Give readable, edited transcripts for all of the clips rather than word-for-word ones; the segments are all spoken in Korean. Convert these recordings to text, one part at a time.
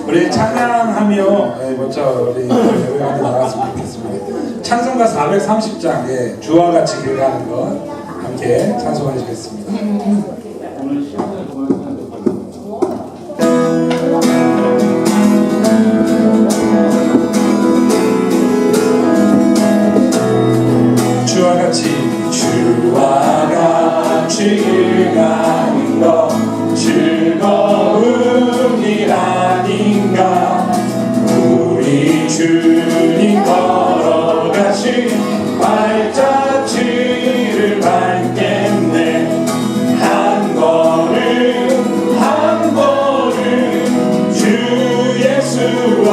우리 찬양하며 먼저 우리 여러분한테 나갔으면 좋겠습니다. 찬송가 430장 주와 같이 길 가는 것 함께 찬송하시겠습니다. 오늘 시간을 보면서 주와 같이 길 가는 것 즐거운 일 아닌가. 우리 주님 걸어가신 발자취를 밟겠네. 한 걸음 한 걸음 주 예수와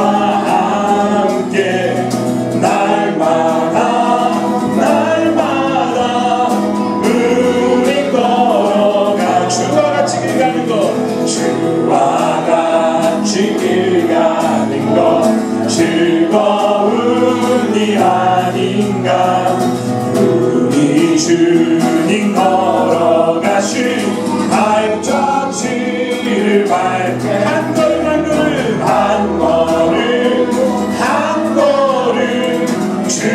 함께 날마다 우리 걸어가. 주와 같이 길 가는 것 주와 같이 길 가는 것 즐거운 일 아닌가. 우리 주님 걸어가신 발자취를 밟게 한 걸음 한 걸음 한 걸음 한 걸음 주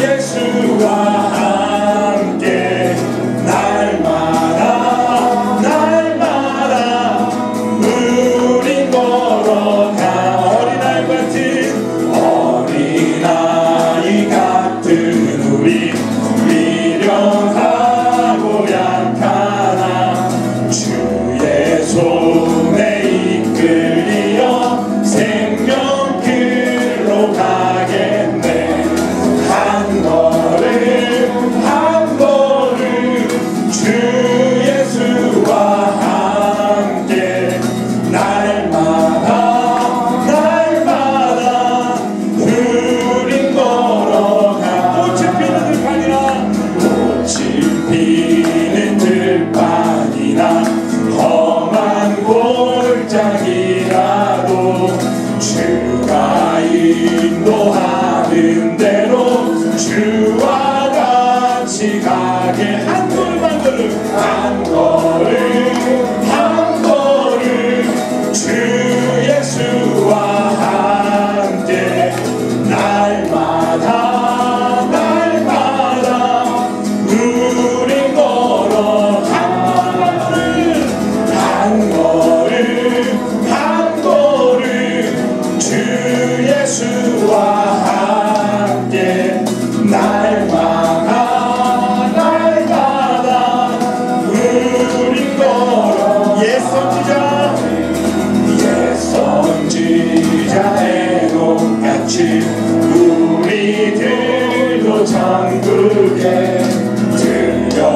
예수와 함께 날마다 우린 걸어가. 어린아이 같은 우리 미련하고 약하나 주의 손에 이끌리어 생명길로 가겠네. 한 걸음 한 걸음 주 예수와 함께 날마다 우린 걸어가. 꽃이 피는 들판이나 꽃이 피는 들판이나 험한 골짜기라도 주가 인도하는 대로 주와 같이 가게. 한 걸음 한 걸음 한 걸음 한 걸음 주 예수와 함께 날마다 우린 걸어가. 한 걸음 한 걸음 주 예수와 함께 날마다 우린 걸어. 옛 선지자 에녹같이 우리들도 천국에 들려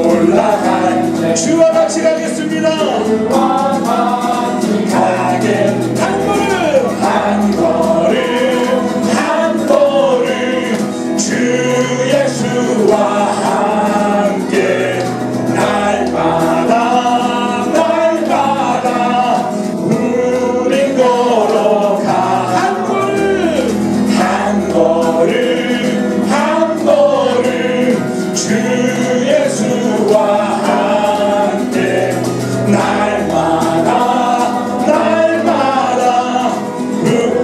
올라갈 주와 같이 가겠습니다. 가게. 한 걸음 한 걸음 주 예수와 함께 날마다 우린 걸어가. 한 걸음 한 걸음 주 예수와 함께 날마다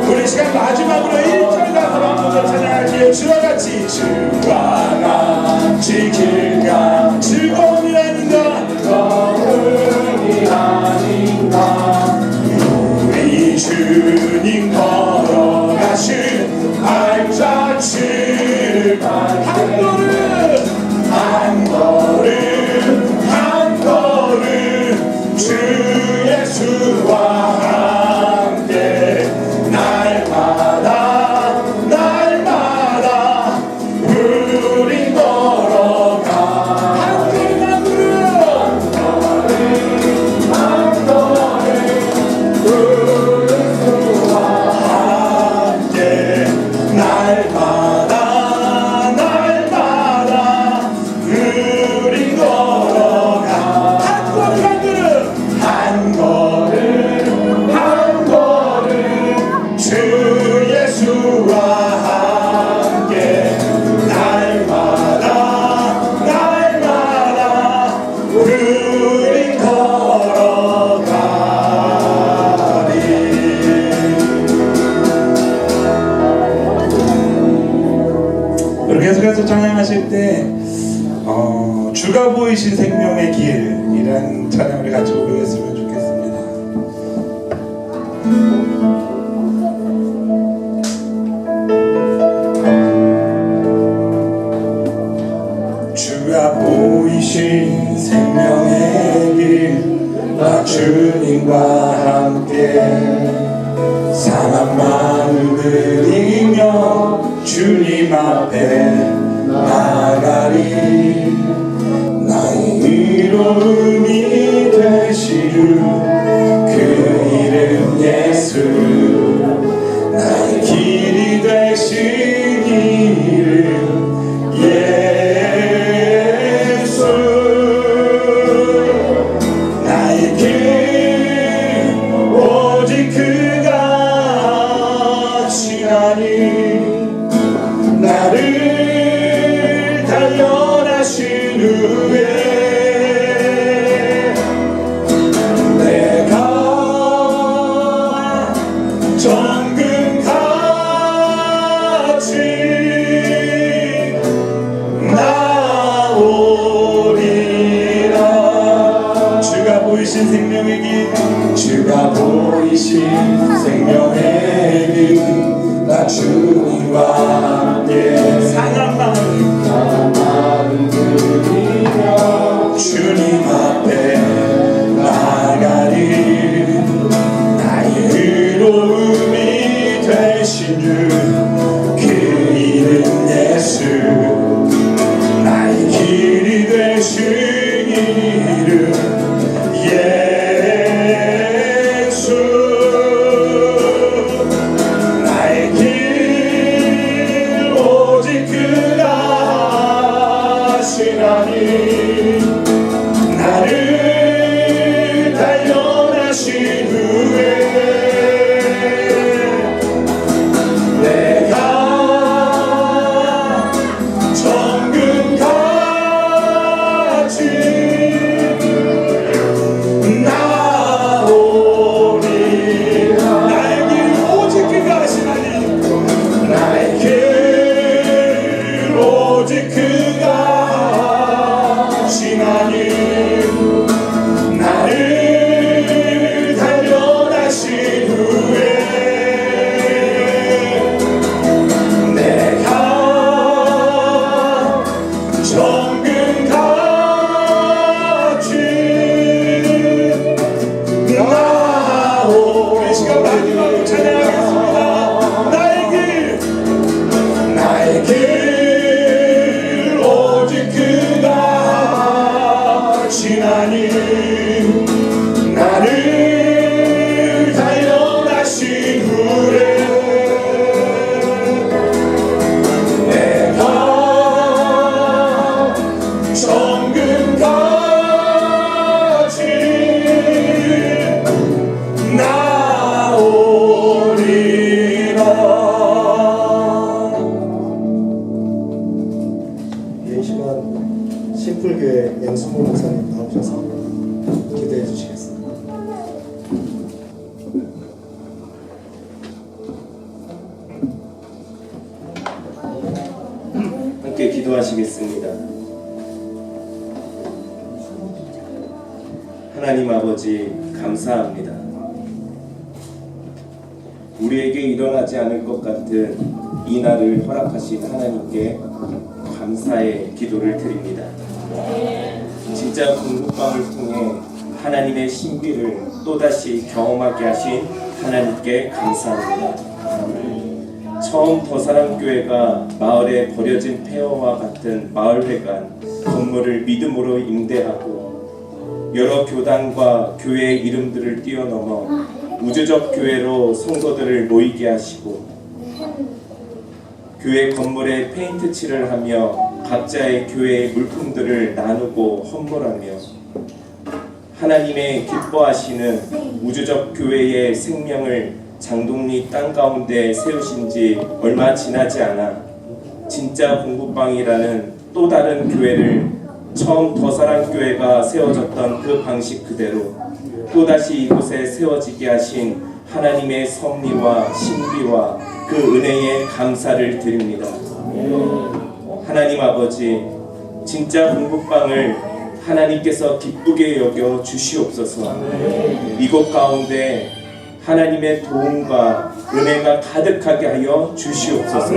우리 시간 마지막으로 1절 가서 한번 더 찬양할게요. 주와 같이 길 가. 즐거운 일 아닌가. 우리 주님 걸어가신 발자취를 밟게. 한 걸음 주 예수와 함께 날마다 우린 걸어가. 한 걸음 주 예수와 함께 날마다 찬양하실 때 주가 보이신 생명의 길이라는 찬양을 같이 부르겠으면 좋겠습니다. 주가 보이신 생명의 길, 나 주님과 함께 상한 마음 들이며 주님 앞에 나가리. 나의 의로움이 되시루 그 이름 예수, 나의 길이 되신 이름 예수. 나의 길 오직 그가 하시나니, 나를 단련하신 후에 내가 정금같이 나오리라. 주가 보이신 생명의 길, 주가 보이신 생명의 길, 나 주님과 함께 상한 마음 들이며 주님 앞에 나가리. 나의 의로움이 되신 주 그 이름 예수, 나의 길이 되신 이름 예수. 나의 길 오직 그가 하시나니, 나를 단련하신 후에 내가 정금같이 나오리라. 나의 길 오직 그가 하시나니, 나의 길 오직 그가 하시나니, 나를 단련하신 후에 내가 정금같이 나오리. 이 시간 마지막으로 찬양하겠습니다. 나의 길 오직 그가 하시나니, 나를 단련하신 후에 내가 정금같이 나오리라. 이 시간 신풀교회 양순모 목사님 나오셔서 기도해 주시겠습니다. 함께 기도하시겠습니다. 하나님 아버지 감사합니다. 우리에게 일어나지 않을 것 같은 이 날을 허락하신 하나님께 감사의 기도를 드립니다. 진짜 궁극방을 통해 하나님의 신비를 또다시 경험하게 하신 하나님께 감사합니다. 처음 더사랑교회가 마을에 버려진 폐허와 같은 마을회관 건물을 믿음으로 임대하고 여러 교단과 교회의 이름들을 뛰어넘어 우주적 교회로 성도들을 모이게 하시고 교회 건물에 페인트 칠을 하며 각자의 교회의 물품들을 나누고 헌물하며 하나님의 기뻐하시는 우주적 교회의 생명을 장동리 땅 가운데 세우신 지 얼마 지나지 않아 진짜 공부방이라는 또 다른 교회를 처음 더사랑교회가 세워졌던 그 방식 그대로 또다시 이곳에 세워지게 하신 하나님의 섭리와 신비와 그 은혜에 감사를 드립니다. 하나님 아버지, 진짜 공부방을 하나님께서 기쁘게 여겨 주시옵소서. 이곳 가운데 하나님의 도움과 은혜가 가득하게 하여 주시옵소서.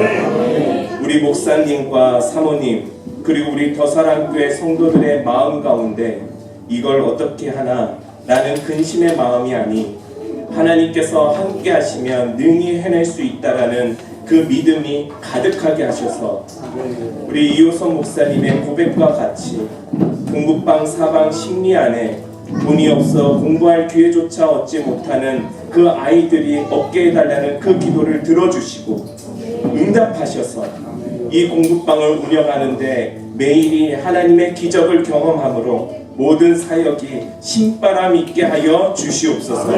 우리 목사님과 사모님 그리고 우리 더사랑교회 성도들의 마음 가운데 이걸 어떻게 하나 라는 근심의 마음이 아니 하나님께서 함께 하시면 능히 해낼 수 있다라는 그 믿음이 가득하게 하셔서 우리 이호선 목사님의 고백과 같이 공부방 사방 심리 안에 돈이 없어 공부할 기회조차 얻지 못하는 그 아이들이 얻게 해달라는 그 기도를 들어주시고 응답하셔서 이 공부방을 운영하는데 매일이 하나님의 기적을 경험함으로 모든 사역이 신바람 있게 하여 주시옵소서.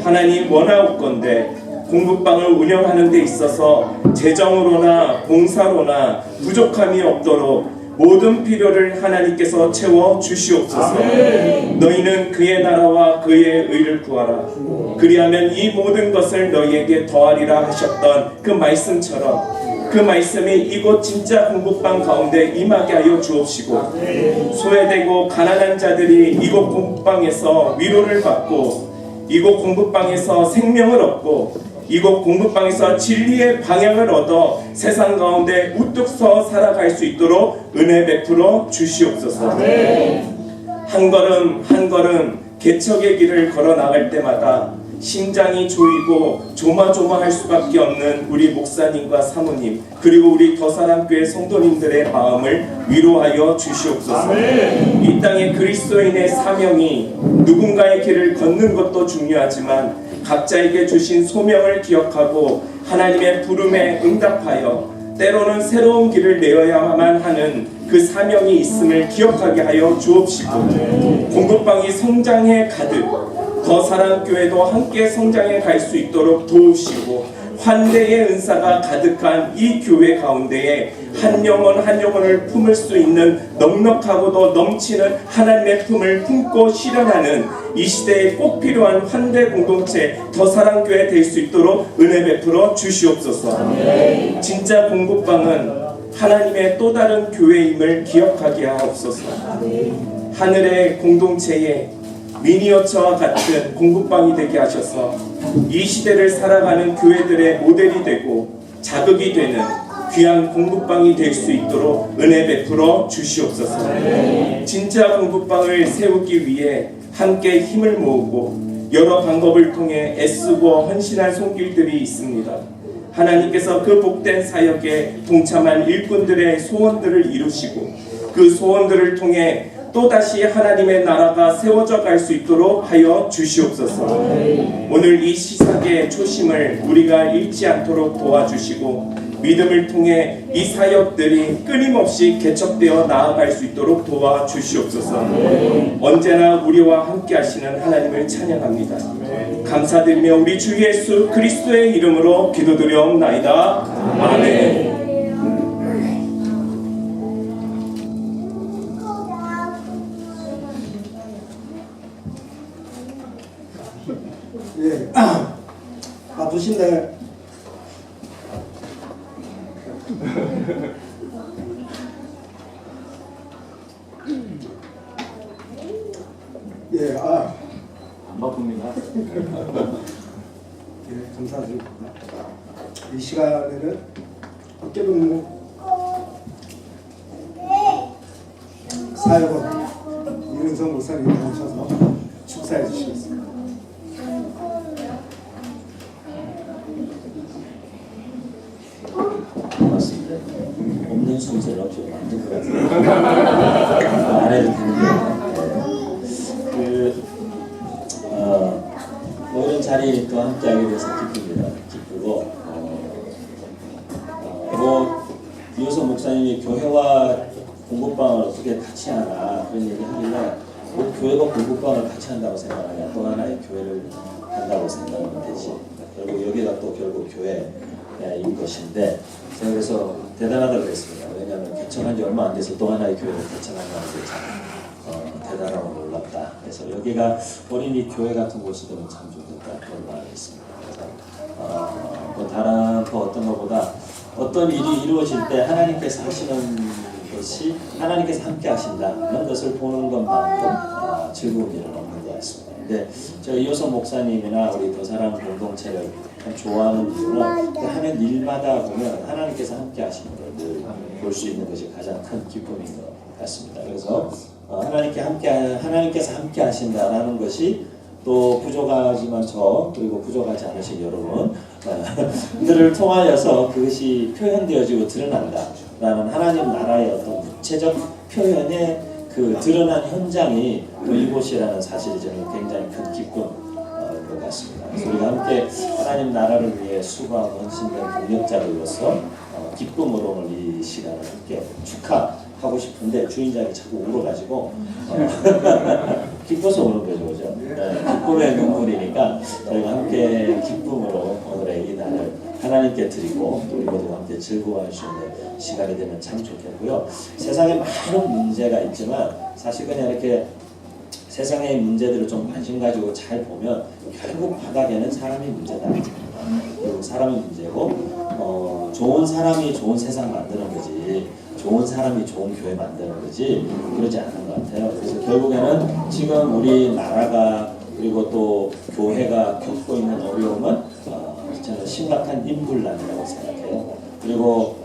하나님 원하옵건대 공부방을 운영하는 데 있어서 재정으로나 봉사로나 부족함이 없도록 모든 필요를 하나님께서 채워 주시옵소서. 너희는 그의 나라와 그의 의를 구하라. 그리하면 이 모든 것을 너희에게 더하리라 하셨던 그 말씀처럼 그 말씀이 이곳 진짜 공부방 가운데 임하게 하여 주옵시고 소외되고 가난한 자들이 이곳 공부방에서 위로를 받고 이곳 공부방에서 생명을 얻고 이곳 공부방에서 진리의 방향을 얻어 세상 가운데 우뚝 서 살아갈 수 있도록 은혜 베풀어 주시옵소서. 한 걸음 한 걸음 개척의 길을 걸어 나갈 때마다 심장이 조이고 조마조마할 수밖에 없는 우리 목사님과 사모님 그리고 우리 더사랑교회 성도님들의 마음을 위로하여 주시옵소서. 이 땅에 그리스도인의 사명이 누군가의 길을 걷는 것도 중요하지만 각자에게 주신 소명을 기억하고 하나님의 부름에 응답하여 때로는 새로운 길을 내어야만 하는 그 사명이 있음을 기억하게 하여 주옵시고 공부방이 성장해 가득 더사랑교회도 함께 성장해 갈 수 있도록 도우시고 환대의 은사가 가득한 이 교회 가운데에 한 영혼 한 영혼을 품을 수 있는 넉넉하고도 넘치는 하나님의 품을 품고 실현하는 이 시대에 꼭 필요한 환대 공동체 더사랑교회 될 수 있도록 은혜 베풀어 주시옵소서. 진짜 공부방은 하나님의 또 다른 교회임을 기억하게 하옵소서. 하늘의 공동체에 미니어처와 같은 공부방이 되게 하셔서 이 시대를 살아가는 교회들의 모델이 되고 자극이 되는 귀한 공부방이 될 수 있도록 은혜 베풀어 주시옵소서. 진짜 공부방을 세우기 위해 함께 힘을 모으고 여러 방법을 통해 애쓰고 헌신한 손길들이 있습니다. 하나님께서 그 복된 사역에 동참한 일꾼들의 소원들을 이루시고 그 소원들을 통해 또다시 하나님의 나라가 세워져 갈 수 있도록 하여 주시옵소서. 오늘 이 시사계의 초심을 우리가 잃지 않도록 도와주시고 믿음을 통해 이 사역들이 끊임없이 개척되어 나아갈 수 있도록 도와주시옵소서. 언제나 우리와 함께 하시는 하나님을 찬양합니다. 감사드리며 우리 주 예수 그리스도의 이름으로 기도드려옵나이다. 아멘. 예, 바쁘신데 예, 안 바쁩니다. 예, 감사드립니다. 이 시간에는 학교동무 사역원 이은성 목사님이 나오셔서 축사해 주시겠습니다. 맞습니다. 없는 순서를 좀 만든 것 같아요. 안 해도 되는데 뭐 이런 자리에 또 함께하게 돼서 기쁩니다. 기쁘고 뭐 이호선 목사님이 교회와 공부방을 어떻게 같이 하나 그런 얘기 하길래 뭐 교회가 공부방을 같이 한다고 생각하냐 또 하나의 교회를 한다고 생각하면 되지. 결국 여기가 또 결국 교회인 것인데 제가 그래서 대단하다고 했습니다. 왜냐하면 개척한 지 얼마 안 돼서 또 하나의 교회를 개척한다는 게 참 대단하고 놀랍다. 그래서 여기가 어린이 교회 같은 곳이 되면 참 좋겠다 그런 말을 했습니다. 그래서 뭐 다른 어떤 것보다 어떤 일이 이루어질 때 하나님께서 하시는 것이 하나님께서 함께 하신다는 것을 보는 것만큼 즐거운 일은 없는 것 같습니다. 근데 저 이호선 목사님이나 우리 더 사랑 공동체를 참 좋아하는 이유는 그 하는 일마다 보면 하나님께서 함께 하시는 걸 볼 수 있는 것이 가장 큰 기쁨인 것 같습니다. 그래서 하나님께서 함께 하신다라는 것이 또 부족하지만 저 그리고 부족하지 않으신 여러분 들을 통하여서 그것이 표현되어지고 드러난다라는 하나님 나라의 어떤 구체적 표현의 그 드러난 현장이 이곳이라는 사실이 저는 굉장히 큰 기쁨인 것 같습니다. 그래서 우리가 함께 하나님 나라를 위해 수고하고 헌신된 동력자로서 기쁨으로 오늘 이 시간을 함께 축하하고 싶은데 주인장이 자꾸 울어가지고 기뻐서 우는 거죠, 그죠? 네, 기쁨의 눈물이니까 저희가 함께 기쁨으로 오늘의 이 날을 하나님께 드리고 또 우리 모두가 함께 즐거워할 수 있는 시간이 되면 참 좋겠고요. 세상에 많은 문제가 있지만 사실 그냥 이렇게 세상의 문제들을 좀 관심 가지고 잘 보면 결국 바닥에는 사람이 문제다. 결국 사람이 문제고 좋은 사람이 좋은 세상 만드는 거지 좋은 사람이 좋은 교회 만드는 거지 그러지 않은 것 같아요. 그래서 결국에는 지금 우리 나라가 그리고 또 교회가 겪고 있는 어려움은 저는 심각한 인불난이라고 생각해요. 그리고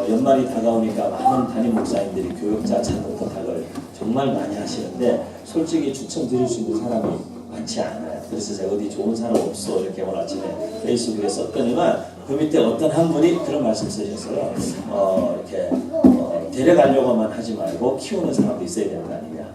연말이 다가오니까 많은 담임 목사님들이 교역자 찾는 부탁을 정말 많이 하시는데 솔직히 추천드릴 수 있는 사람이 많지 않아요. 그래서 제가 어디 좋은 사람 없어 이렇게 오늘 아침에 페이스북에 썼더니만 그 밑에 어떤 한 분이 그런 말씀 쓰셨어요. 이렇게 데려가려고만 하지 말고 키우는 사람도 있어야 되는 거 아니냐.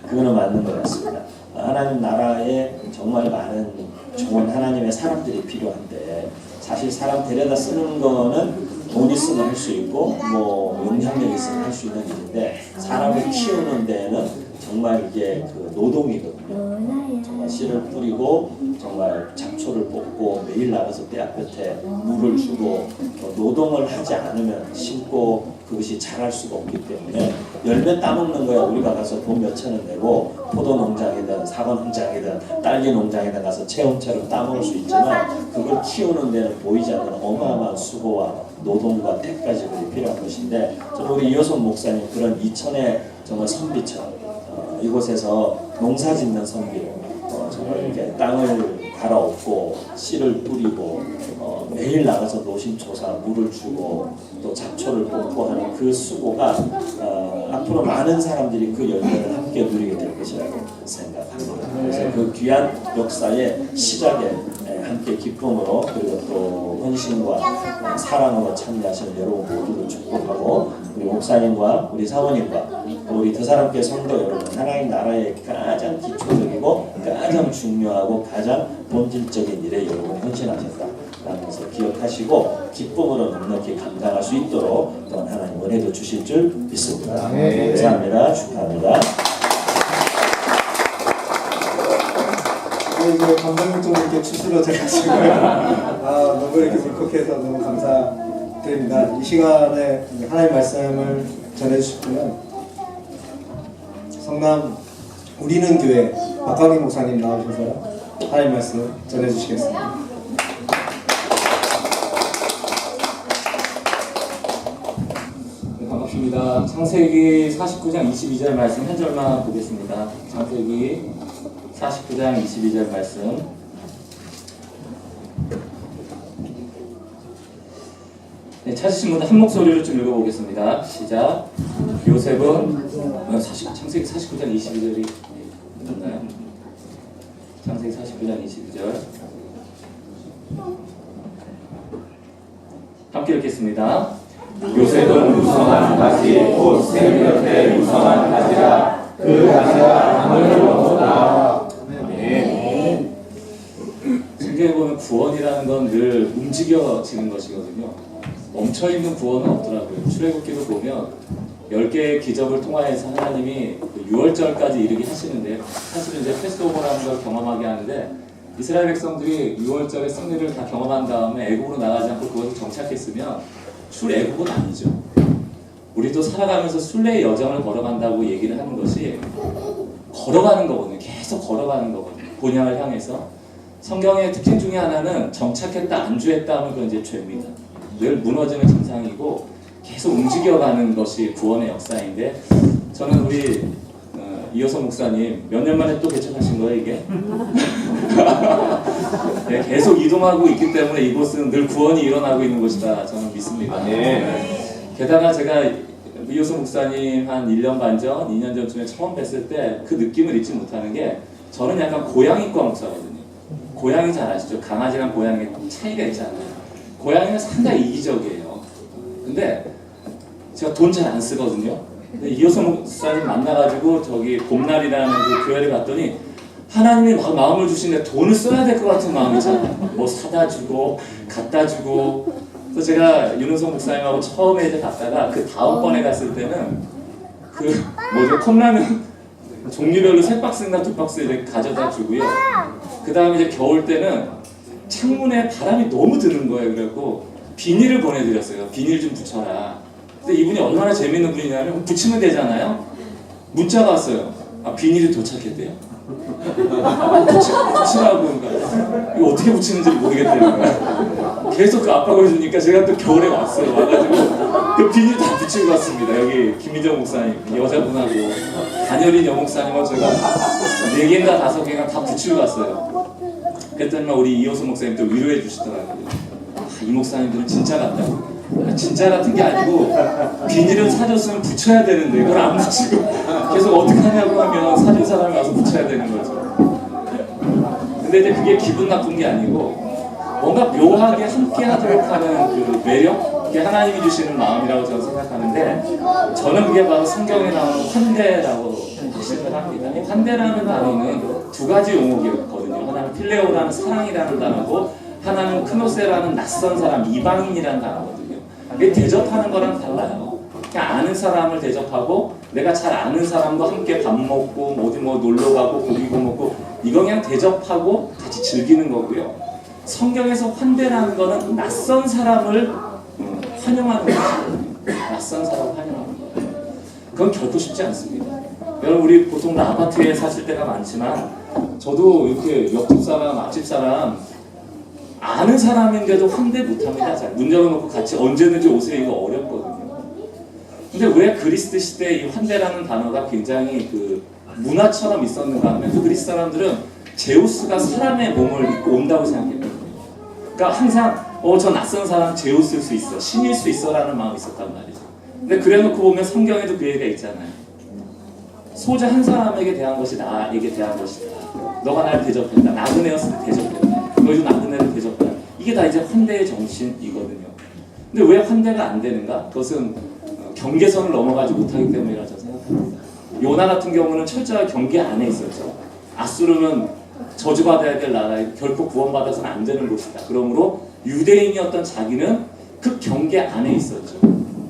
그거는 맞는 것 같습니다. 하나님 나라에 정말 많은 좋은 하나님의 사람들이 필요한데 사실 사람 데려다 쓰는 거는 돈 있으면 할 수 있고 뭐 영향력 있으면 할 수 있는 일인데 사람을 키우는 데에는 정말 이게 그 노동이거든요. 정말 씨를 뿌리고 정말 잡초를 뽑고 매일 나가서 떼앞볕에 물을 주고 노동을 하지 않으면 심고 그것이 자랄 수가 없기 때문에 열매 따먹는 거야. 우리가 가서 돈 몇천 원 내고 포도 농장이든 사과 농장이든 딸기 농장이든 가서 체험처럼 따먹을 수 있지만 그걸 키우는 데는 보이지 않는 어마어마한 수고와 노동과 때까지 필요한 것인데 저는 우리 이호선 목사님 그런 이천의 정말 선비처럼 이곳에서 농사 짓는 선비로 정말 이렇게 땅을 갈아엎고 씨를 뿌리고 매일 나가서 노심초사 물을 주고 또 잡초를 뽑고 하는 그 수고가 앞으로 많은 사람들이 그 열매를 함께 누리게 될 것이라고 생각합니다. 그래서 그 귀한 역사의 시작에 함께 기쁨으로 그리고 또 헌신과 사랑으로 참여하시는 여러분 모두를 축복하고 우리 목사님과 우리 사모님과 우리 더 사랑교회 성도 여러분 하나님 나라의 가장 기초적이고 가장 중요하고 가장 본질적인 일에 여러분 헌신하셨다라면서 기억하시고 기쁨으로 넉넉히 감당할 수 있도록 또한 하나님 은혜도 주실 줄 믿습니다. 감사합니다. 축하합니다. 이제 감독님 좀 이렇게 추스러 돼가지고 너무 이렇게 울컥해서 너무 감사드립니다. 이 시간에 하나님 말씀을 전해주시고요. 성남 우리는 교회 박광희 목사님 나오셔서 하나님 말씀 전해주시겠습니다. 네, 반갑습니다. 창세기 49장 22절 말씀 한 절만 보겠습니다. 창세기 49장 22절 말씀. 네, 찾으신 분들 한 목소리로 좀 읽어보겠습니다. 시작. 요셉은 창세기 49장 22절이 맞나요? 창세기 49장 22절 함께 읽겠습니다. 요셉은 무성한 가지 곧 샘 곁에 무성한 가지라 그 가지가 강을 넘었다. 성경에 보면 구원이라는 건 늘 움직여지는 것이거든요. 멈춰있는 구원은 없더라고요. 출애굽기도 보면 10개의 기적을 통하여서 하나님이 6월절까지 이르게 하시는데 사실은 이제 패스오버라는 걸 경험하게 하는데 이스라엘 백성들이 6월절의 승리를 다 경험한 다음에 애국으로 나가지 않고 그것을 정착했으면 출애국은 아니죠. 우리도 살아가면서 순례의 여정을 걸어간다고 얘기를 하는 것이 걸어가는 거거든요. 계속 걸어가는 거거든요. 본향을 향해서. 성경의 특징 중에 하나는 정착했다, 안주했다 하면 그건 이제 죄입니다. 늘 무너지는 정상이고 계속 움직여가는 것이 구원의 역사인데 저는 우리 이호섭 목사님 몇 년 만에 또 개척하신 거예요 이게? 네, 계속 이동하고 있기 때문에 이곳은 늘 구원이 일어나고 있는 곳이다 저는 믿습니다. 게다가 제가 이호섭 목사님 한 1년 반 전, 2년 전쯤에 처음 뵀을 때 그 느낌을 잊지 못하는 게 저는 약간 고양이과 목사거든요. 고양이 잘 아시죠? 강아지랑 고양이 차이가 있잖아요. 고양이는 상당히 이기적이에요. 근데 제가 돈 잘 안 쓰거든요. 근데 이호섭 목사님 만나가지고 저기 봄날이라는 그 교회를 갔더니 하나님이 막 마음을 주시는데 돈을 써야 될 것 같은 마음이잖아요. 뭐 사다 주고 갖다 주고. 그래서 제가 윤은석 목사님하고 처음에 이제 갔다가 그 다음번에 갔을 때는 그 뭐죠 컵라면 종류별로 3박스인가 2박스 이렇게 가져다 주고요. 그 다음에 이제 겨울 때는 창문에 바람이 너무 드는 거예요. 그래갖고 비닐을 보내드렸어요. 비닐 좀 붙여라. 근데 이분이 얼마나 재밌는 분이냐면 붙이면 되잖아요. 문자가 왔어요. 아 비닐이 도착했대요. 붙이라고 그러니까 이거 어떻게 붙이는지 모르겠다는 거야. 계속 그 압박을 주니까 제가 또 겨울에 왔어요. 와가지고 그 비닐 다 붙이고 갔습니다. 여기 김민정 목사님 여자분하고 단열인 여목사님하고 제가 4개인가 5개인가 다 붙이고 갔어요. 그랬더니 우리 이호섭 목사님 또 위로해 주시더라고요. 이 목사님들은 진짜 같다고. 진짜 같은 게 아니고 비닐을 사줬으면 붙여야 되는데 그걸 안 붙이고 계속 어떻게 하냐고 하면 사준 사람이 와서 붙여야 되는 거죠. 근데 이제 그게 기분 나쁜 게 아니고 뭔가 묘하게 함께 하도록 하는 그 매력? 그게 하나님이 주시는 마음이라고 저는 생각하는데 저는 그게 바로 성경에 나오는 환대라고 생각을 합니다. 이 환대라는 단어는 2가지 용어거든요. 하나는 필레오라는 사랑이라는 단어고 하나는 크노세라는 낯선 사람, 이방인이라는 단어거든요. 이게 대접하는 거랑 달라요. 그냥 아는 사람을 대접하고 내가 잘 아는 사람과 함께 밥 먹고 어디 뭐 놀러 가고 고기 구워 먹고 이거 그냥 대접하고 같이 즐기는 거고요. 성경에서 환대라는 거는 낯선 사람을 환영하는 거예요. 낯선 사람을 환영하는 거예요. 그건 결코 쉽지 않습니다. 여러분 우리 보통 아파트에 사실 때가 많지만 저도 이렇게 옆집 사람, 앞집 사람 아는 사람인데도 환대 못합니다. 문 열어놓고 같이 언제든지 오세요 이거 어렵거든요. 근데 왜 그리스 시대에 이 환대라는 단어가 굉장히 그 문화처럼 있었는가 하면 그 그리스 사람들은 제우스가 사람의 몸을 입고 온다고 생각했거든요. 그러니까 항상 저 낯선 사람 제우스일 수 있어, 신일 수 있어 라는 마음이 있었단 말이죠. 근데 그래놓고 보면 성경에도 그 얘기가 있잖아요. 소자 한 사람에게 대한 것이 나에게 대한 것이다. 너가 날 대접했다. 나그네였을 때 대접했다. 너희도 나그네를 대접했다. 이게 다 이제 환대의 정신이거든요. 근데 왜 환대가 안 되는가? 그것은 경계선을 넘어가지 못하기 때문이라고 저는 생각합니다. 요나 같은 경우는 철저하게 경계 안에 있었죠. 아수르는 저주받아야 될 나라에 결코 구원받아서는 안 되는 곳이다. 그러므로 유대인이었던 자기는 그 경계 안에 있었죠.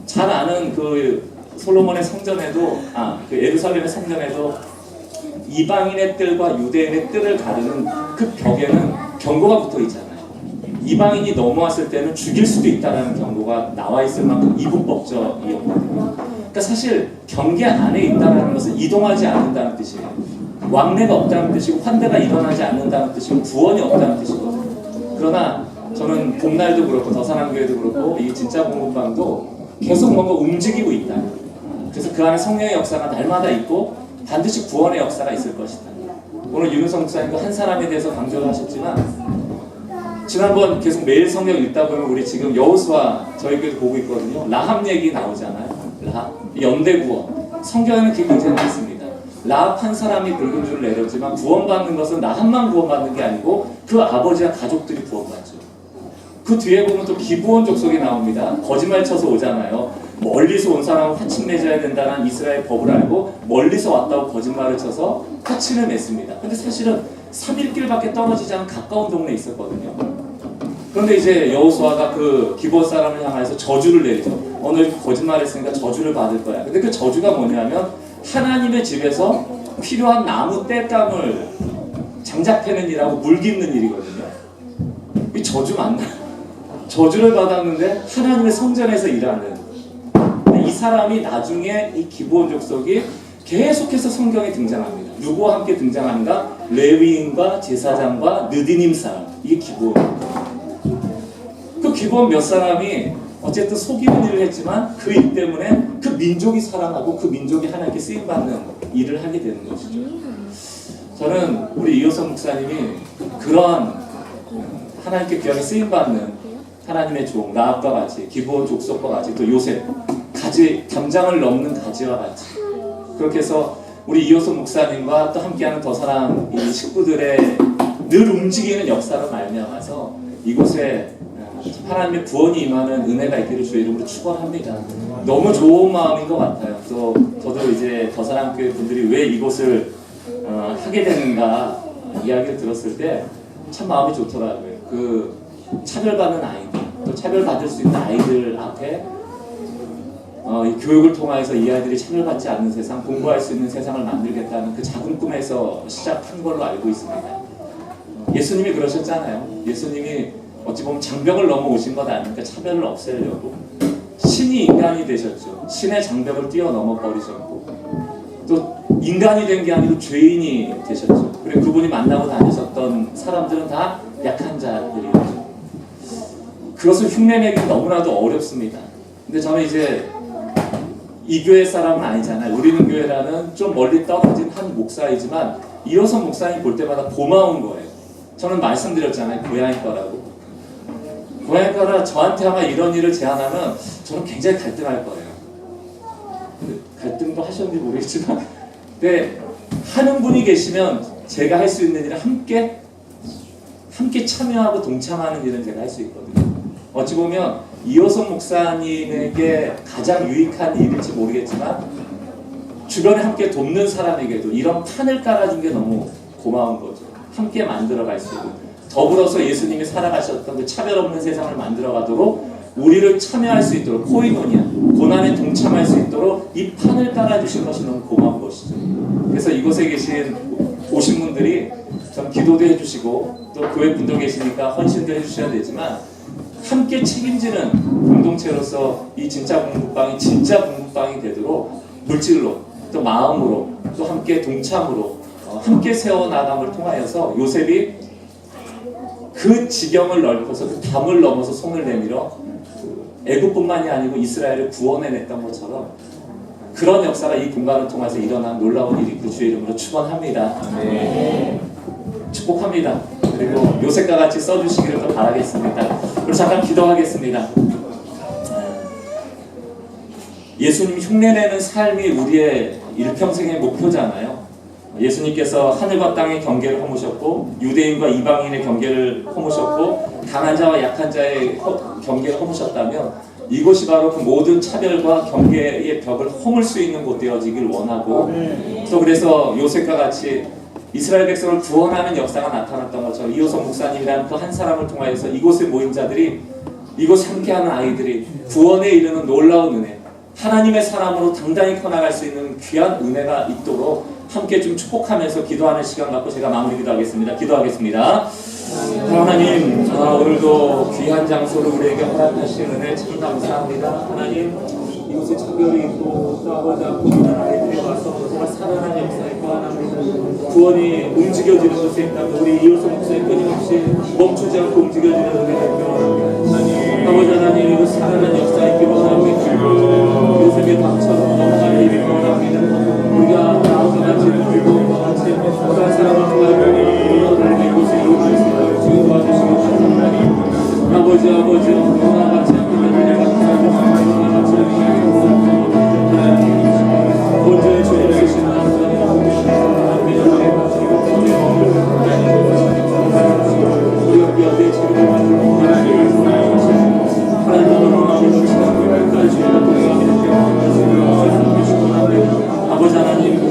잘 아는 그 솔로몬의 성전에도 그 예루살렘의 성전에도 이방인의 뜰과 유대인의 뜰을 가르는 그 벽에는 경고가 붙어 있잖아요. 이방인이 넘어왔을 때는 죽일 수도 있다는 경고가 나와 있을 만큼 이분법적이었거든요. 그러니까 사실 경계 안에 있다는 것은 이동하지 않는다는 뜻이에요. 왕래가 없다는 뜻이고 환대가 일어나지 않는다는 뜻이고 구원이 없다는 뜻이거든요. 그러나 저는 봄날도 그렇고 더사랑교회도 그렇고 이 진짜 공급방도 계속 뭔가 움직이고 있다. 그래서 그 안에 성령의 역사가 날마다 있고 반드시 구원의 역사가 있을 것이다. 오늘 윤은성 목사님도 한 사람에 대해서 강조를 하셨지만 지난번 계속 매일 성경 읽다 보면 우리 지금 여호수아 저희끼리 보고 있거든요. 라합 얘기 나오잖아요. 라합 연대구원 성경에는 그게 굉장히 많습니다. 라합 한 사람이 붉은 줄을 내렸지만 구원받는 것은 라합만 구원받는 게 아니고 그 아버지와 가족들이 구원받죠. 그 뒤에 보면 또 기브온 족속이 나옵니다. 거짓말 쳐서 오잖아요. 멀리서 온 사람은 화친 맺어야 된다는 이스라엘 법을 알고 멀리서 왔다고 거짓말을 쳐서 화친을 맺습니다. 근데 사실은 3일길밖에 떨어지지 않은 가까운 동네에 있었거든요. 그런데 이제 여호수아가 그 기브온 사람을 향해서 저주를 내리죠. 너희 거짓말했으니까 저주를 받을 거야. 근데 그 저주가 뭐냐면 하나님의 집에서 필요한 나무 땔감을 장작패는 일하고 물 깃는 일이거든요. 이 저주 맞나? 저주를 받았는데 하나님의 성전에서 일하는 이 사람이 나중에 이 기브온 족속이 계속해서 성경에 등장합니다. 누구와 함께 등장한가? 레위인과 제사장과 느디님 사람. 이게 기브온입니다. 그 기본 몇 사람이 어쨌든 속이는 일을 했지만 그 일 때문에 그 민족이 살아나고 그 민족이 하나님께 쓰임받는 일을 하게 되는 것이죠. 저는 우리 이호선 목사님이 그러한 하나님께 귀하게 쓰임받는 하나님의 종 라합과 같이 기브온 족속과 같이 또 요셉 가지 담장을 넘는 가지와 같이 그렇게 해서 우리 이호선 목사님과 또 함께하는 더 사랑 이 식구들의 늘 움직이는 역사로 말미암아서 이곳에 하나님의 구원이 임하는 은혜가 있기를 주의 이름으로 축원합니다. 너무 좋은 마음인 것 같아요. 또 저도 이제 더 사랑 교회 분들이 왜 이곳을 하게 되는가 이야기를 들었을 때 참 마음이 좋더라고요. 그 차별받는 아이들, 또 차별받을 수 있는 아이들 앞에 이 교육을 통해서 이 아이들이 차별받지 않는 세상, 공부할 수 있는 세상을 만들겠다는 그 작은 꿈에서 시작한 걸로 알고 있습니다. 예수님이 그러셨잖아요. 예수님이 어찌 보면 장벽을 넘어오신 것 아닙니까? 차별을 없애려고 신이 인간이 되셨죠. 신의 장벽을 뛰어넘어 버리셨고 또 인간이 된 게 아니고 죄인이 되셨죠. 그리고 그분이 만나고 다니셨던 사람들은 다 약한 자들이었죠. 그것을 흉내내기 너무나도 어렵습니다. 근데 저는 이제 이 교회 사람은 아니잖아요. 우리는 교회라는 좀 멀리 떨어진 한 목사이지만 이호선 목사님 볼 때마다 고마운 거예요. 저는 말씀드렸잖아요. 고양이과라고. 고양이과라 저한테 아마 이런 일을 제안하면 저는 굉장히 갈등할 거예요. 갈등도 하셨는지 모르겠지만 근데 하는 분이 계시면 제가 할 수 있는 일을 함께 참여하고 동참하는 일은 제가 할 수 있거든요. 어찌 보면 이호선 목사님에게 가장 유익한 일일지 모르겠지만 주변에 함께 돕는 사람에게도 이런 판을 깔아준 게 너무 고마운 거죠. 함께 만들어갈 수 있고 더불어서 예수님이 살아가셨던 그 차별 없는 세상을 만들어가도록 우리를 참여할 수 있도록 코이노니아 고난에 동참할 수 있도록 이 판을 깔아주신 것이 너무 고마운 것이죠. 그래서 이곳에 오신 분들이 좀 기도도 해주시고 또 교회 분도 계시니까 헌신도 해주셔야 되지만 함께 책임지는 공동체로서 이 진짜 공부방이 되도록 물질로 또 마음으로 또 함께 동참으로 함께 세워나감을 통하여서 요셉이 그 지경을 넓혀서 그 담을 넘어서 손을 내밀어 애굽뿐만이 아니고 이스라엘을 구원해냈던 것처럼 그런 역사가 이 공간을 통해서 일어난 놀라운 일이 그 주의 이름으로 축원합니다. 네. 축복합니다. 그리고 요셉과 같이 써주시기를 또 바라겠습니다. 그리고 잠깐 기도하겠습니다. 예수님 흉내내는 삶이 우리의 일평생의 목표잖아요. 예수님께서 하늘과 땅의 경계를 허무셨고 유대인과 이방인의 경계를 허무셨고 강한 자와 약한 자의 경계를 허무셨다면 이곳이 바로 그 모든 차별과 경계의 벽을 허물 수 있는 곳 되어지길 원하고 또 그래서 요셉과 같이 이스라엘 백성을 구원하는 역사가 나타났던 것처럼 이호선 목사님이라는 그 한 사람을 통하여서 이곳에 모인 자들이 이곳에 함께하는 아이들이 구원에 이르는 놀라운 은혜 하나님의 사람으로 당당히 커나갈 수 있는 귀한 은혜가 있도록 함께 좀 축복하면서 기도하는 시간 갖고 제가 마무리 기도하겠습니다. 기도하겠습니다. 하나님 오늘도 귀한 장소를 우리에게 허락하신 은혜 참 감사합니다. 하나님 이곳에 차별이 있고 또 아버지 앞으로 있는 아이들이 와서 정말 살아난 역사 있고 하나님 구원이 움직여지는 것에 있다면 우리 이호선 목사님 끊임없이 멈추지 않고 움직여지는 은혜를 원합니다. 아버지 하나님 이곳 살아난 역사 있기 원합니다. 요셉의 밤처럼 넘어갈 일이 원합니다. 우리가 나오고 같이 누리고 같이 어떤 사람을 통하여 이곳에 이루어질 수 있도록 지금 도와주시기 바랍니다. 아버지 너무나 같이 함께 되는 본전의 주님 되신 우리가 귀한데 지금 아버지 하나님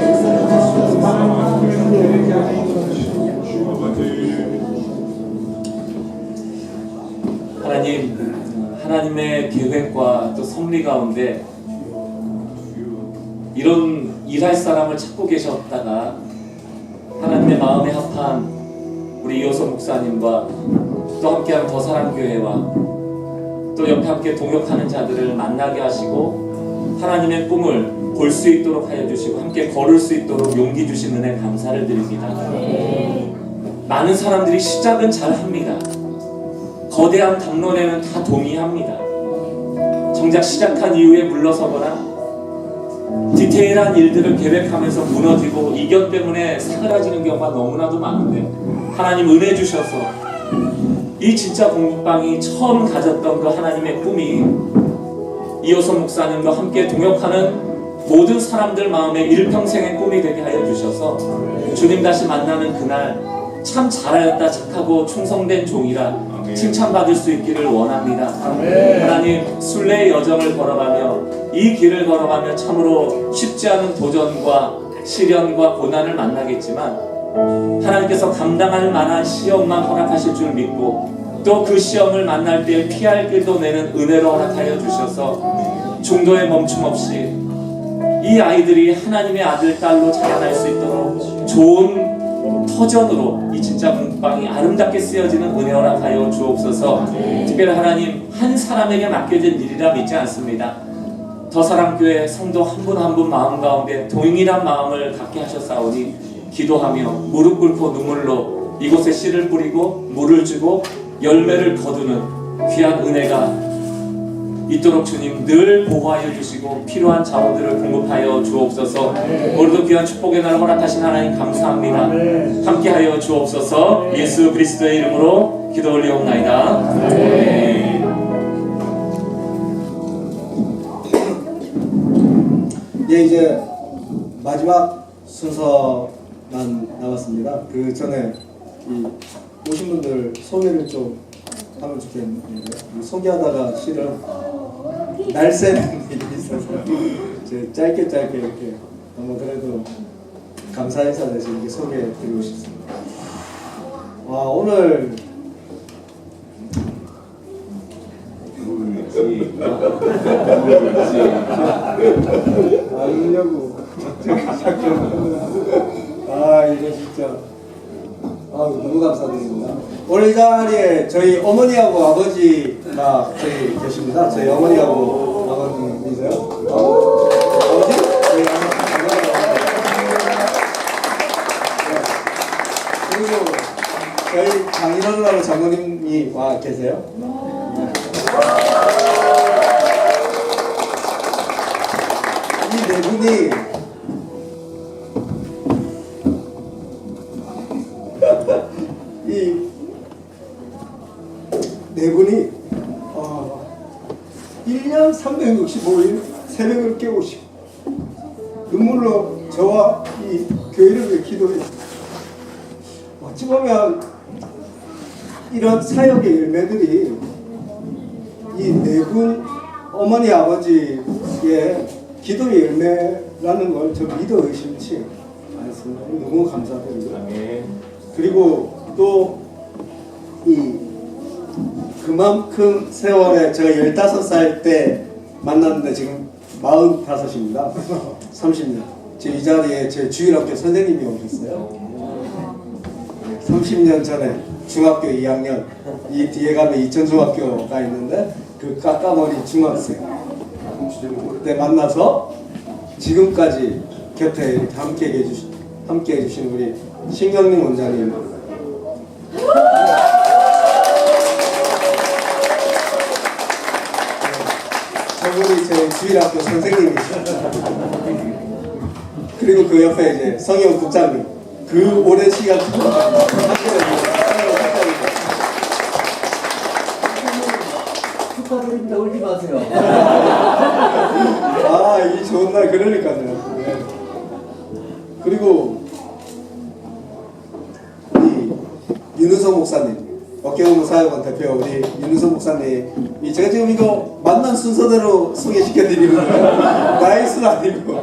하나님의 계획과 또 섭리 가운데 이런 일할 사람을 찾고 계셨다가 하나님의 마음에 합한 우리 이호선 목사님과 또 함께하는 더 사랑 교회와 또 옆에 함께 동역하는 자들을 만나게 하시고 하나님의 꿈을 볼 수 있도록 하여 주시고 함께 걸을 수 있도록 용기 주신 은혜 감사를 드립니다. 많은 사람들이 시작은 잘 합니다. 거대한 담론에는 다 동의합니다. 정작 시작한 이후에 물러서거나 디테일한 일들을 계획하면서 무너지고 이견 때문에 사그라지는 경우가 너무나도 많은데, 하나님 은혜 주셔서 이 진짜 공부방이 처음 가졌던 그 하나님의 꿈이 이호선 목사님과 함께 동역하는 모든 사람들 마음에 일평생의 꿈이 되게 하여 주셔서 주님 다시 만나는 그날 참 잘하였다, 착하고 충성된 종이라 칭찬받을 수 있기를 원합니다. 하나님, 순례의 여정을 걸어가며 이 길을 걸어가며 참으로 쉽지 않은 도전과 시련과 고난을 만나겠지만 하나님께서 감당할 만한 시험만 허락하실 줄 믿고 또 그 시험을 만날 때 피할 길도 내는 은혜로 허락하여 주셔서 중도에 멈춤 없이 이 아이들이 하나님의 아들, 딸로 자라날 수 있도록 좋은 터전으로 이 진짜 공부방이 아름답게 쓰여지는 은혜 허락하여 주옵소서. 특별히 하나님, 한 사람에게 맡겨진 일이라 믿지 않습니다. 더사랑교회 성도 한 분 한 분 마음 가운데 동일한 마음을 갖게 하셨사오니 기도하며 무릎 꿇고 눈물로 이곳에 씨를 뿌리고 물을 주고 열매를 거두는 귀한 은혜가 있도록 주님 늘 보호하여 주시고 필요한 자원들을 공급하여 주옵소서. 오늘도 귀한 축복의 날 허락하신 하나님 감사합니다. 함께하여 주옵소서. 예수 그리스도의 이름으로 기도 올리옵나이다. 아멘. 예, 이제 마지막 순서만 남았습니다. 그 전에 이 오신 분들 소개를 좀 하면 좋겠는데, 소개하다가 실은 날새는 일이 있어서 이제 짧게 이렇게 한번 그래도 감사 인사 대신 이렇게 소개해드리고 싶습니다. 오늘 아니냐고 이거 진짜 너무 감사드립니다. 오늘 이 자리에 저희 어머니하고 아버지가 저희 계십니다. 저희 어머니하고 아버님이세요? 아버지? 저희 그리고 저희 장인어른하고 장모님이 와 계세요? 이 네 분이 이 네 분이 1년 365일 새벽을 깨우시고 눈물로 저와 이 교회를 위해 기도해요. 어찌 보면 이런 사역의 열매들이 이 네 분 어머니 아버지의 기도의 열매라는 걸 저 믿어 의심치 않습니다. 너무 감사드리고, 그리고 또 이 그만큼 세월에 제가 15살 때 만났는데 지금 45입니다. 30년. 이 자리에 제 주일학교 선생님이 오셨어요. 30년 전에 중학교 2학년, 이 뒤에 가면 이천중학교가 있는데 그 까까머리 중학생 그때 만나서 지금까지 곁에 이렇게 함께 해주신 우리 신경림 원장님, 저분이 제 주일학교 선생님이시죠. 그리고 그 옆에 이제 성형 국장님, 그 오랜 시간 축하드립니다. 울지 마세요. 이 좋은 날 그러니까요. 네. 그리고 우리 윤우성 목사님, 어깨동무 사역원 대표 우리 윤우성 목사님, 제가 지금 이거 만난 순서대로 소개시켜드리는 거예요. 나의 순 아니고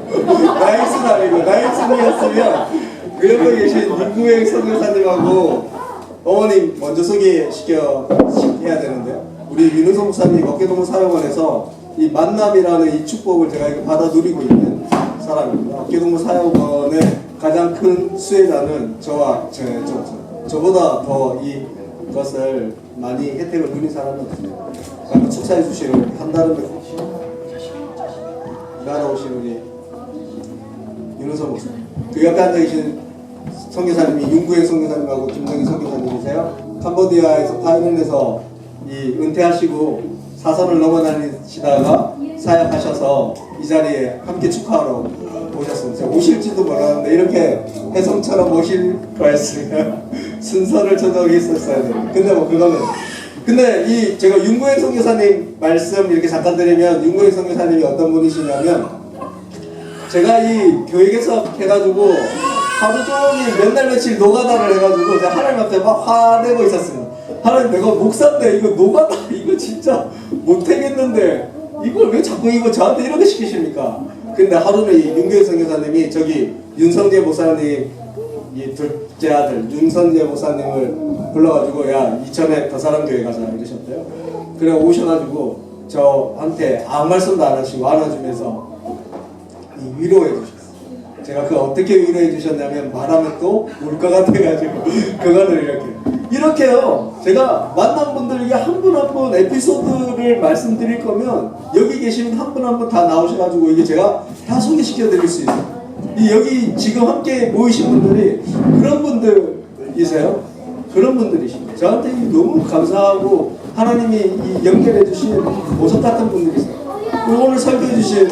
나의 순이었으면 그 옆에 계신 윤구행 선교사님하고 어머님 먼저 소개해야 되는데요. 우리 윤우성 목사님 어깨동무 사역원에서 이 만남이라는 이 축복을 제가 이렇게 받아 누리고 있는 사람입니다. 어깨동무 사역원의 가장 큰 수혜자는 저와 저보다 더 이것을 많이 혜택을 누린 사람은 없습니다. 축사해 주시는 한다는 나라오신 우리 윤우성 목사님, 그 옆에 앉아 계신 선교사님이 윤구행 선교사님하고 김정희 선교사님이세요. 캄보디아에서 파이론에서 이 이 은퇴하시고 사선을 넘어다니시다가 사역하셔서 이 자리에 함께 축하하러 오셨습니다. 제가 오실지도 몰랐는데 이렇게 혜성처럼 오실 거였으면 순서를 정했었어야 돼요. 근데 뭐 그거는 근데 이 제가 윤구행 선교사님 말씀 이렇게 잠깐 드리면 윤구행 선교사님이 어떤 분이시냐면 제가 이 교회 개척해가지고 하루 종일 몇 날 며칠 노가다를 해가지고 제가 하나님 앞에 막 화내고 있었습니다. 하나님 내가 목사인데 이거 노가다 이거 진짜 못하겠는데 이걸 왜 자꾸 이거 저한테 이렇게 시키십니까? 근데 하루는 이 윤교회 선교사님이 저기 윤성재 목사님 이 둘째 아들 윤성재 목사님을 불러가지고 야 이천에 더 사람 교회 가자 이러셨대요. 그래 오셔가지고 저한테 아무 말씀도 안 하시고 안아주면서 이 위로해 주셨어요. 제가 그 어떻게 위로해 주셨냐면 말하면 또 울 것 같아가지고 그거를 이렇게요. 제가 만난 분들에게 한 분 한 분 에피소드를 말씀드릴 거면 여기 계시는 한 분 한 분 다 나오셔가지고 이게 제가 다 소개시켜 드릴 수 있어요. 이 여기 지금 함께 모이신 분들이 그런 분들이세요. 그런 분들이십니다. 저한테 너무 감사하고 하나님이 이 연결해 주신 보석 같은 분들이세요. 그리고 오늘 설교해 주신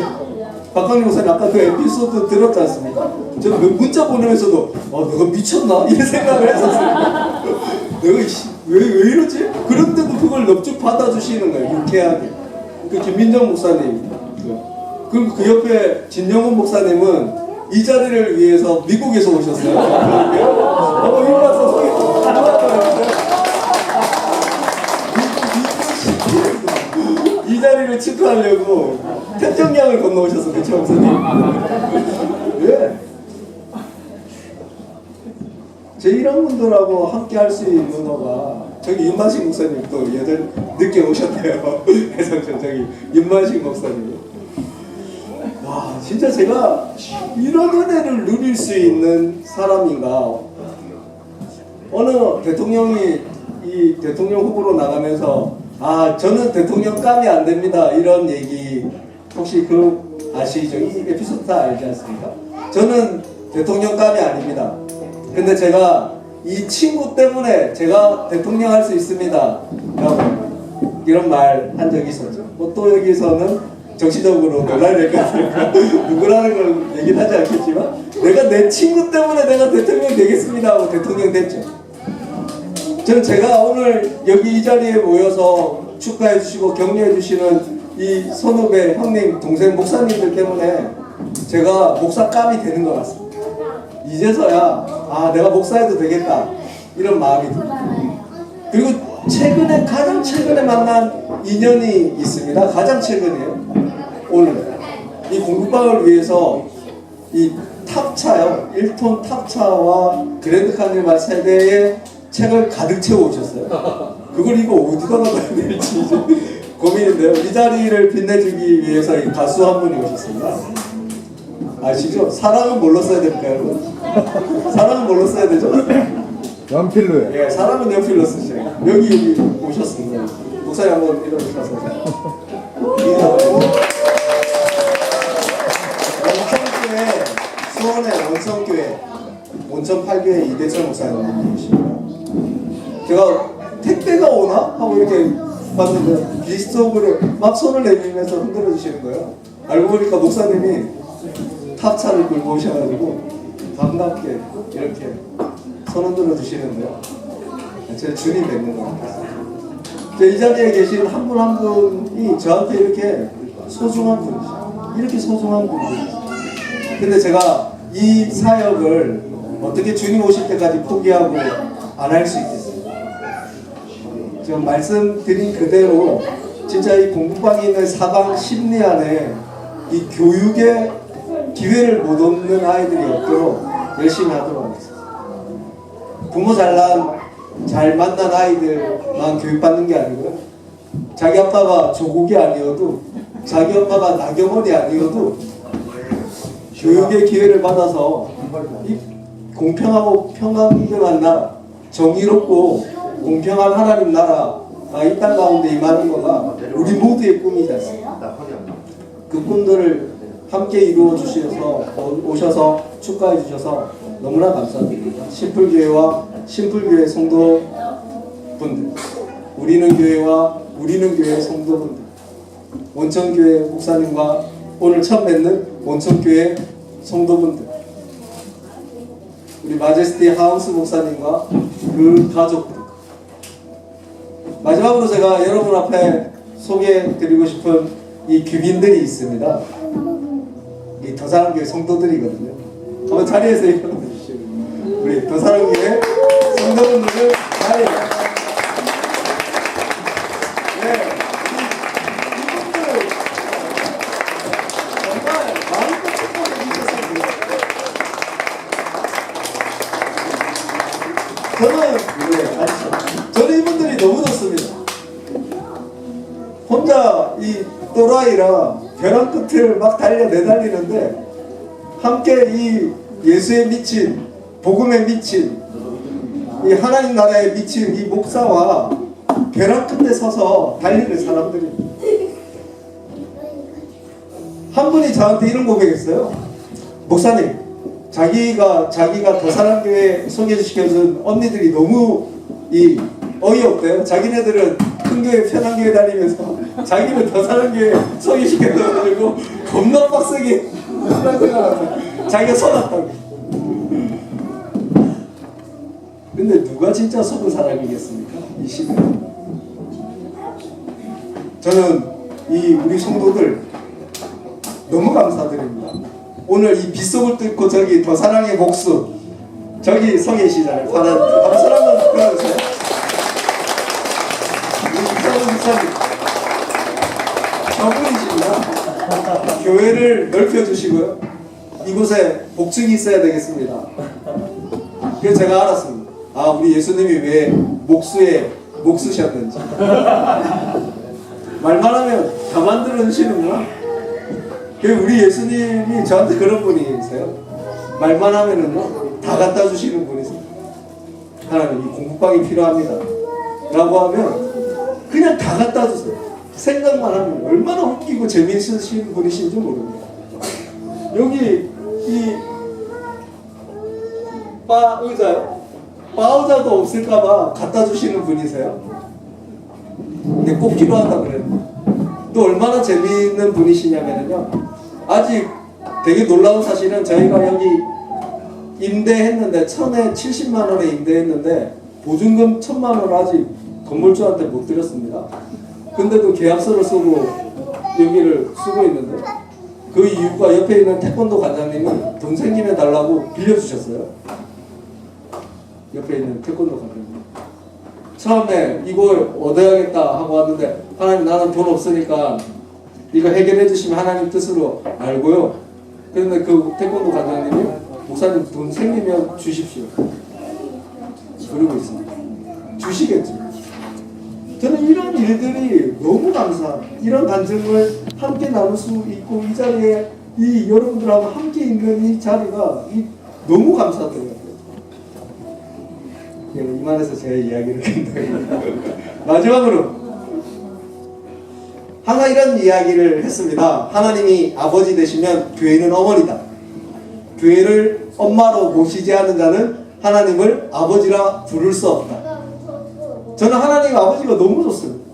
박광림 목사님 아까 그 에피소드 들었지 않습니까? 저는 그 문자 보내면서도 너가 미쳤나? 이런 생각을 했었어요. 내가 왜 이러지? 그런데도 그걸 넙죽 받아주시는 거예요. 유쾌하게. 그 김민정 목사님 그리고 그 옆에 진영훈 목사님은 이 자리를 위해서 미국에서 오셨어요. 이거 와서 소개 이 자리를 축하하려고 태평양을 건너오셔서 그쵸 목사님? 예. 제 이런 분들하고 함께 할 수 있는 거가 저기 윤만식 목사님 또 여전 늦게 오셨대요. 그래서 저기 윤만식 목사님 와 진짜 제가 이런 은혜를 누릴 수 있는 사람인가. 어느 대통령이 이 대통령 후보로 나가면서 저는 대통령감이 안 됩니다 이런 얘기 혹시 그 아시죠? 이 에피소드 다 알지 않습니까? 저는 대통령감이 아닙니다. 근데 제가 이 친구 때문에 제가 대통령 할 수 있습니다 라고 이런 말 한 적이 있었죠. 뭐 또 여기서는 정치적으로 놀아야 될 것 같으니까 누구라는 걸 얘기는 하지 않겠지만 내가 내 친구 때문에 내가 대통령 되겠습니다 하고 대통령 됐죠. 저는 제가 오늘 여기 이 자리에 모여서 축하해 주시고 격려해 주시는 이 선후배 형님 동생 목사님들 때문에 제가 목사감이 되는 것 같습니다. 이제서야 내가 목사해도 되겠다 이런 마음이 듭니다. 그리고 최근에 가장 최근에 만난 인연이 있습니다. 가장 최근이에요. 오늘 이 공부방을 위해서 이 탑차요 1톤 탑차와 그랜드 카니발 세대의 책을 가득 채워 오셨어요. 그걸 이거 어디다 놔둬야 될지 고민인데요. 이 자리를 빛내주기 위해서 이 가수 한 분이 오셨습니다. 아시죠? 사랑은 뭘로 써야 될까요, 여러분? 사랑은 뭘로 써야 되죠? 연필로요. 예, 사랑은 연필로 쓰세요. 여기 오셨습니다. 목사님 한번 일어나셔서. 원천교회, 수원의 원천교회, 원천 8교회 이대철 목사님 계십니다. 제가 택배가 오나? 하고 이렇게 봤는데 비스톡으로 막 손을 내밀면서 흔들어 주시는 거예요. 알고 보니까 목사님이 탑차를 끌고 오셔가지고 반갑게 이렇게 손 흔들어 주시는데요. 제 주님 뵙는 것 같아요. 이 자리에 계신 한 분 한 분이 저한테 이렇게 소중한 분이죠. 이렇게 소중한 분이죠. 근데 제가 이 사역을 어떻게 주님 오실 때까지 포기하고 안 할 수 있겠어요? 지금 말씀드린 그대로 진짜 이 공부방에 있는 사방 심리 안에 이 교육의 기회를 못 얻는 아이들이 없도록 열심히 하도록 하겠습니다. 부모 잘 만난 아이들만 교육받는 게 아니고요. 자기 아빠가 조국이 아니어도 자기 엄마가 나경원이 아니어도 교육의 기회를 받아서 이 공평하고 평등한 나라, 정의롭고 공평한 하나님 나라가 이 땅 가운데 임하는 거가 우리 모두의 꿈이지 않습니까? 그 꿈들을 함께 이루어 주셔서 오셔서 축하해 주셔서 너무나 감사드립니다. 신풀교회와 신풀교회 성도분들 우리는 교회와 우리는 교회 성도분들, 온천교회 목사님과 오늘 처음 뵙는 온천교회 성도분들, 우리 마제스티 하우스 목사님과 그 가족들, 마지막으로 제가 여러분 앞에 소개해드리고 싶은 이 귀빈들이 있습니다. 이 더사랑교회 성도들이거든요. 한번 자리에서 일어나 주시죠. 우리 더사랑교회 성도분들을 자리에. 네, 이분들 정말 마음껏 축복해 주셨습니다. 저는 이분들이 너무 좋습니다. 혼자 이 또라이라 벼랑 끝을 막 내달리는데 함께 이 예수에 미친, 복음에 미친, 이 하나님 나라에 미친 이 목사와 벼랑 끝에 서서 달리는 사람들입니다. 한 분이 저한테 이런 고백했어요. 목사님, 자기가 더사랑교회 소개시켜준 언니들이 너무 어이없대요. 자기네들은 큰 교회, 편한 교회 다니면서 자기는 더사랑교회 소개시켜줘가지고 겁나 빡세게 자기가 속았다고. 근데 누가 진짜 속은 사람이겠습니까? 이 시대에. 저는 우리 성도들 너무 감사드립니다. 오늘 이 빗속을 뚫고 저기 더사랑의 목수 저기 서 계시잖아요. 박수 한번 불러주세요. 우리 목사님 저분이십니다. 교회를 넓혀주시고요. 이곳에 복층이 있어야 되겠습니다. 그래서 제가 알았습니다. 아, 우리 예수님이 왜 목수셨는지. 말만 하면 다 만들어주시는구나. 우리 예수님이 저한테 그런 분이세요. 말만 하면은 다 갖다 주시는 분이세요. 하나님, 이 공부방이 필요합니다 라고 하면 그냥 다 갖다 주세요. 생각만 하면 얼마나 웃기고 재미있으신 분이신지 모릅니다. 여기 이 바 의자요? 바 의자도 없을까봐 갖다 주시는 분이세요. 근데 꼭 필요하다 그랬는데 또 얼마나 재미있는 분이시냐면요, 아직 되게 놀라운 사실은 저희가 여기 임대했는데 1,000에 70만 원에 임대했는데 보증금 1,000만 원 아직 건물주한테 못 드렸습니다. 근데도 계약서를 쓰고 여기를 쓰고 있는데 그 이유가 옆에 있는 태권도 관장님이 돈 생기면 달라고 빌려주셨어요. 옆에 있는 태권도 관장님. 처음에 이걸 얻어야겠다 하고 왔는데 하나님, 나는 돈 없으니까 이거 해결해 주시면 하나님 뜻으로 알고요. 그런데 그 태권도 관장님이 목사님 돈 생기면 주십시오. 그러고 있습니다. 주시겠죠. 저는 이런 일들이 너무 감사합니다. 이런 반증을 함께 나눌 수 있고 이 자리에 이 여러분들하고 함께 있는 이 자리가 너무 감사드려요. 이만해서 제 이야기를 끝내고 마지막으로 항상 이런 이야기를 했습니다. 하나님이 아버지 되시면 교회는 어머니다. 교회를 엄마로 모시지 않은 자는 하나님을 아버지라 부를 수 없다. 저는 하나님 아버지가 너무 좋습니다.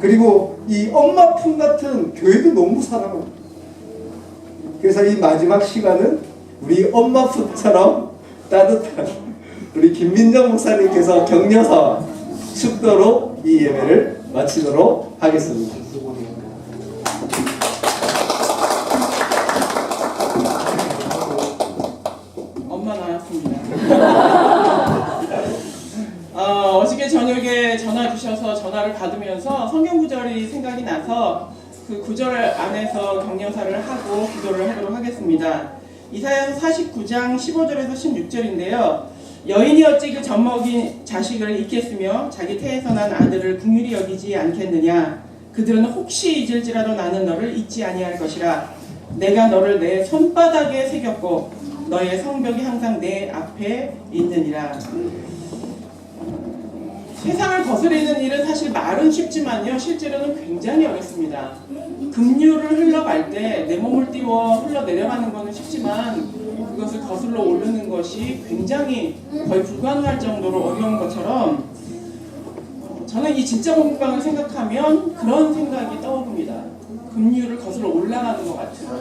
그리고 이 엄마 품 같은 교회도 너무 사랑합니다. 그래서 이 마지막 시간은 우리 엄마 품처럼 따뜻한 우리 김민정 목사님께서 격려사와 축도로 이 예배를 마치도록 하겠습니다. 엄마 나왔습니다. 어저께 저녁에 전화 주셔서 전화를 받으면서 성경 구절이 생각이 나서 그 구절 안에서 격려사를 하고 기도를 하도록 하겠습니다. 이사야서 49장 15절에서 16절인데요. 여인이 어찌 그 젖먹인 자식을 잊겠으며 자기 태에서 난 아들을 긍휼히 여기지 않겠느냐. 그들은 혹시 잊을지라도 나는 너를 잊지 아니할 것이라. 내가 너를 내 손바닥에 새겼고 너의 성벽이 항상 내 앞에 있느니라. 세상을 거스르는 일은 사실 말은 쉽지만요, 실제로는 굉장히 어렵습니다. 급류를 흘러갈 때 내 몸을 띄워 흘러내려가는 것은 쉽지만 그것을 거슬러 오르는 것이 굉장히 거의 불가능할 정도로 어려운 것처럼 저는 이 진짜 공부방을 생각하면 그런 생각이 떠오릅니다. 급류를 거슬러 올라가는 것 같아요.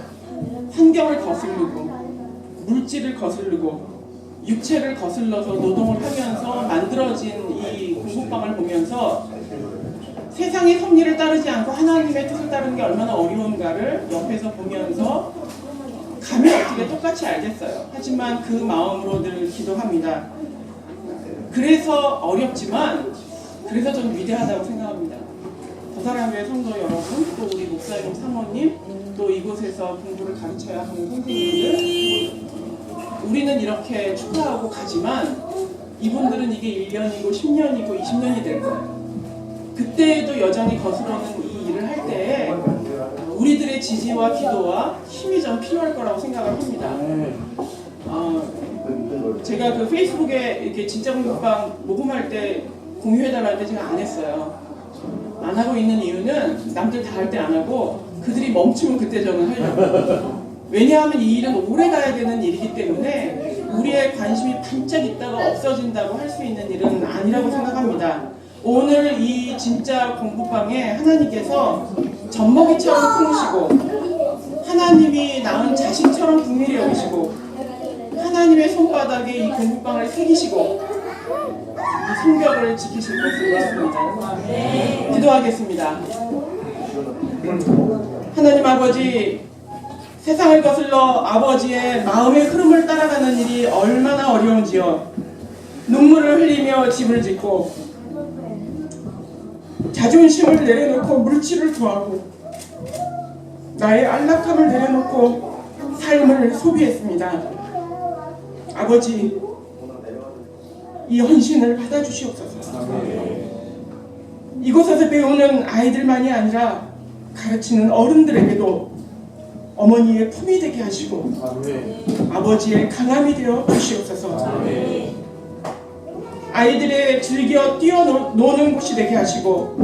환경을 거스르고 물질을 거스르고 육체를 거슬러서 노동을 하면서 만들어진 이 공부방을 보면서 세상의 섭리를 따르지 않고 하나님의 뜻을 따르는 게 얼마나 어려운가를 옆에서 보면서 감히 어떻게 똑같이 알겠어요. 하지만 그 마음으로 늘 기도합니다. 그래서 어렵지만 그래서 저는 위대하다고 생각합니다. 더 사랑교회 성도 여러분, 또 우리 목사님, 사모님, 또 이곳에서 공부를 가르쳐야 하는 선생님들, 우리는 이렇게 축하하고 가지만 이분들은 이게 1년이고 10년이고 20년이 될 거예요. 그때에도 여전히 거스르는 이 일을 할 때에 우리들의 지지와 기도와 힘이 좀 필요할 거라고 생각을 합니다. 제가 그 페이스북에 이렇게 진짜 공부방 녹음할 때 공유해달라는데 제가 안 했어요. 안 하고 있는 이유는 남들 다 할 때 안 하고 그들이 멈추면 그때 저는 하려고. 왜냐하면 이 일은 오래 가야 되는 일이기 때문에 우리의 관심이 반짝 있다가 없어진다고 할 수 있는 일은 아니라고 생각합니다. 오늘 이 진짜 공부방에 하나님께서 젖먹이처럼 품으시고 하나님이 낳은 자식처럼 국민이 여기시고 하나님의 손바닥에 이 공부방을 새기시고 이 성벽을 지키실 것을 믿습니다. 기도하겠습니다. 하나님 아버지, 세상을 거슬러 아버지의 마음의 흐름을 따라가는 일이 얼마나 어려운지요. 눈물을 흘리며 집을 짓고 자존심을 내려놓고 물질을 구하고 나의 안락함을 내려놓고 삶을 소비했습니다. 아버지, 이 헌신을 받아주시옵소서. 이곳에서 배우는 아이들만이 아니라 가르치는 어른들에게도 어머니의 품이 되게 하시고 아버지의 강함이 되어 주시옵소서. 아이들의 즐겨 뛰어노는 곳이 되게 하시고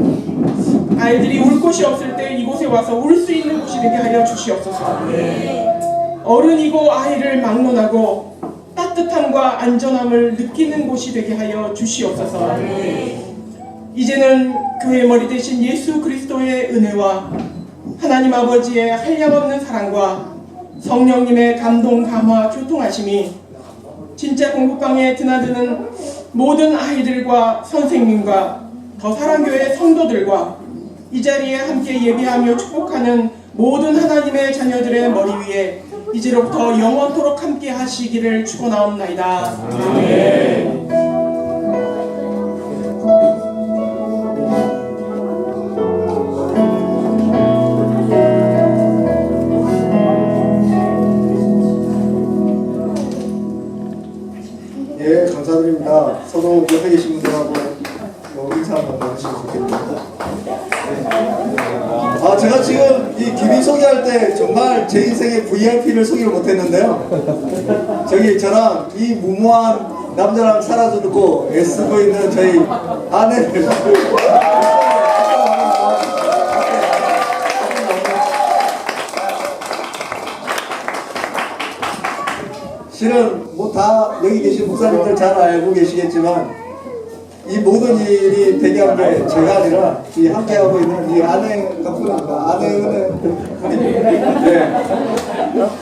아이들이 울 곳이 없을 때 이곳에 와서 울 수 있는 곳이 되게 하여 주시옵소서. 어른이고 아이를 막론하고 따뜻함과 안전함을 느끼는 곳이 되게 하여 주시옵소서. 이제는 교회 머리 대신 예수 그리스도의 은혜와 하나님 아버지의 한량없는 사랑과 성령님의 감동, 감화, 교통하심이 진짜 공부방에 드나드는 모든 아이들과 선생님과 더 사랑교회 성도들과 이 자리에 함께 예배하며 축복하는 모든 하나님의 자녀들의 머리 위에 이제로부터 영원토록 함께 하시기를 축원하옵나이다. 아멘. 예, 감사드립니다. 서로 옆에 계신 분들하고 인사 한번 나누시면 좋겠습니다. 제가 지금 이 기비 소개할 때 정말 제 인생의 VIP를 소개를 못했는데요. 저기 저랑 이 무모한 남자랑 살아주고 애쓰고 있는 저희 아내를 실은 뭐 다 여기 계신 목사님들 잘 알고 계시겠지만 이 모든 일이 되게 한 게 제가 아니라 이 함께하고 있는 이 아내 덕분입니다. 아내는 네.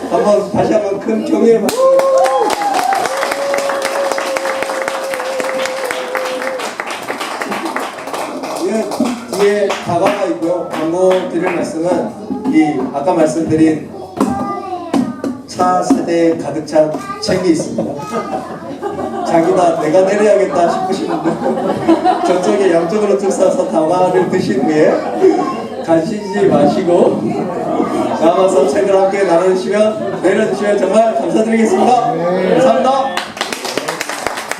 한번 다시 한번 큰 경의의 말씀. 예, 뒤에 다가가 있고요. 광고 드릴 말씀은 이 아까 말씀드린 차 세대에 가득 찬 책이 있습니다. 자기다 내가 내려야겠다 싶으신 분들 저쪽에 양쪽으로 둘러싸서 다과를 드신 후에 가시지 마시고 남아서 책을 함께 나누시면 내려주시면 정말 감사드리겠습니다. 감사합니다.